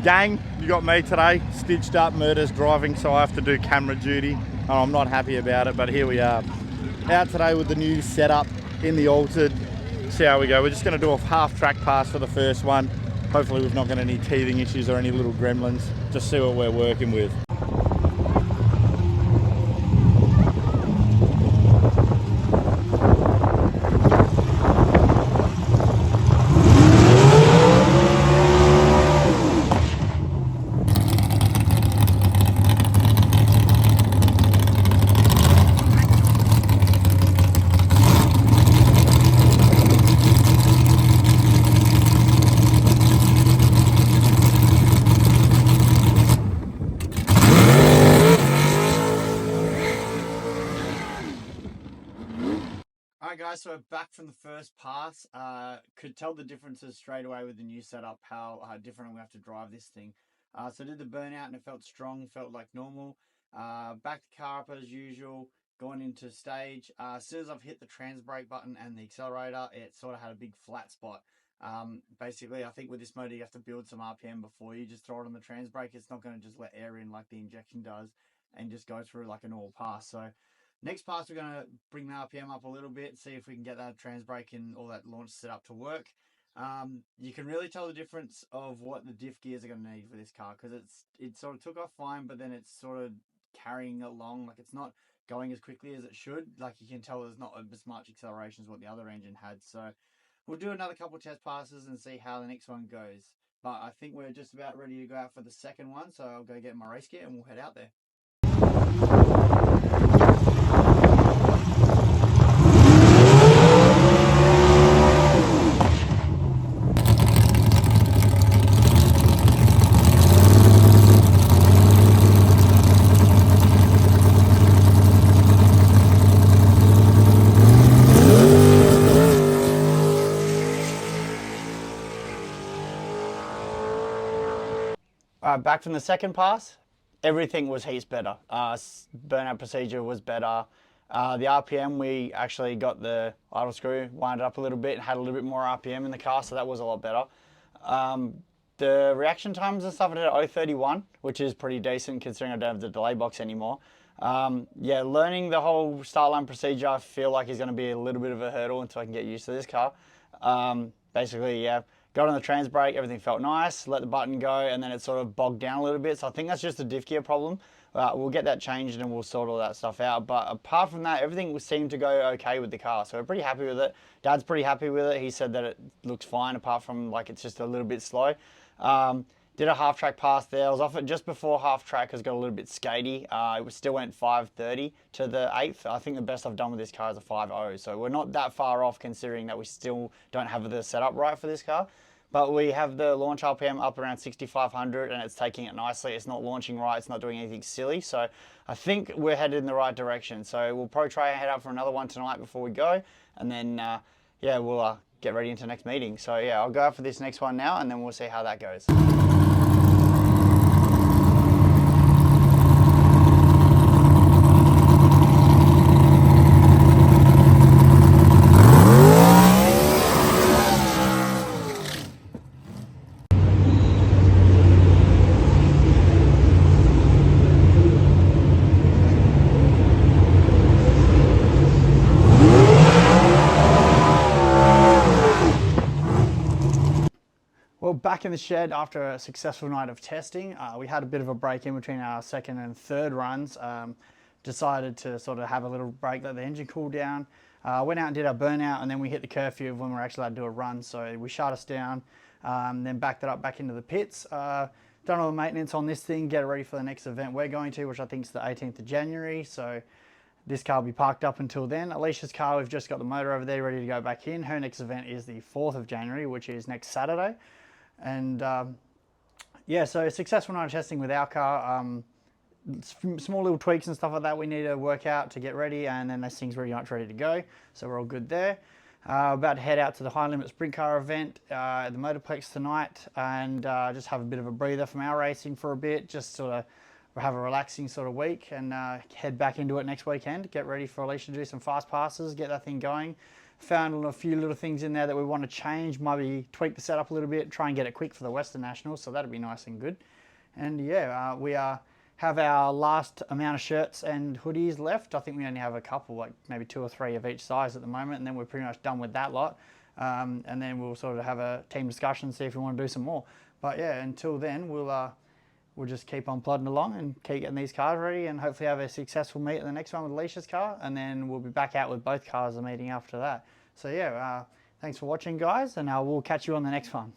Gang, you got me today, stitched up, murders driving, so I have to do camera duty. I'm not happy about it, but here we are. Out today with the new setup in the altered. See how we go. We're just going to do a half track pass for the first one. Hopefully we've not got any teething issues or any little gremlins. Just see what we're working with. Alright guys, so back from the first pass, could tell the differences straight away with the new setup, how different we have to drive this thing. So I did the burnout and it felt strong, felt like normal. Backed the car up as usual, going into stage. As soon as I've hit the trans brake button and the accelerator, it sort of had a big flat spot. Basically, I think with this motor you have to build some RPM before you just throw it on the trans brake. It's not going to just let air in like the injection does and just go through like a normal pass. So next pass, we're going to bring the RPM up a little bit, see if we can get that trans brake and all that launch set up to work. You can really tell the difference of what the diff gears are going to need for this car, because it sort of took off fine, but then it's sort of carrying along, like it's not going as quickly as it should. Like you can tell there's not as much acceleration as what the other engine had. So we'll do another couple of test passes and see how the next one goes. But I think we're just about ready to go out for the second one, so I'll go get my race gear and we'll head out there. Back from the second pass, everything was heaps better. Burnout procedure was better. The RPM, we actually got the idle screw, wound it up a little bit and had a little bit more RPM in the car, so that was a lot better. The reaction times and stuff, I did at 0.31, which is pretty decent considering I don't have the delay box anymore. Yeah, learning the whole start line procedure, I feel like is going to be a little bit of a hurdle until I can get used to this car. Basically, yeah, got on the trans brake, everything felt nice, let the button go, and then it sort of bogged down a little bit. So I think that's just a diff gear problem. We'll get that changed and we'll sort all that stuff out. But apart from that, everything seemed to go okay with the car. So we're pretty happy with it. Dad's pretty happy with it. He said that it looks fine, apart from like it's just a little bit slow. Did a half track pass there. I was off it just before half track because it got a little bit skatey. It still went 5.30 to the 8th. I think the best I've done with this car is a 5.0. So we're not that far off considering that we still don't have the setup right for this car. But we have the launch RPM up around 6,500 and it's taking it nicely. It's not launching right. It's not doing anything silly. So I think we're headed in the right direction. So we'll probably try and head out for another one tonight before we go. And then, yeah, we'll get ready into the next meeting. So yeah, I'll go out for this next one now and then we'll see how that goes. Well, back in the shed after a successful night of testing, we had a bit of a break in between our second and third runs. Decided to sort of have a little break, let the engine cool down. Went out and did our burnout, and then we hit the curfew of when we're actually allowed to do a run. So we shut us down, then backed it up back into the pits. Done all the maintenance on this thing, get it ready for the next event we're going to, which I think is the 18th of January. So this car will be parked up until then. Alicia's car, we've just got the motor over there ready to go back in. Her next event is the 4th of January, which is next Saturday. And yeah, so successful night of testing with our car. Small little tweaks and stuff like that we need to work out to get ready, and then this thing's pretty much ready to go. So we're all good there. About to head out to the High Limit Sprint Car event at the Motorplex tonight, and just have a bit of a breather from our racing for a bit, just sort of we'll have a relaxing sort of week and head back into it next weekend. Get ready for Alicia to do some fast passes, get that thing going. Found a few little things in there that we want to change, maybe tweak the setup a little bit, try and get it quick for the Western Nationals, so that'll be nice and good. And yeah, we have our last amount of shirts and hoodies left. I think we only have a couple, like maybe 2 or 3 of each size at the moment, and then we're pretty much done with that lot. And then we'll sort of have a team discussion, see if we want to do some more. But yeah, until then, we'll just keep on plodding along and keep getting these cars ready and hopefully have a successful meet at the next one with Alicia's car, and then we'll be back out with both cars the meeting after that. So yeah, thanks for watching, guys, and we'll catch you on the next one.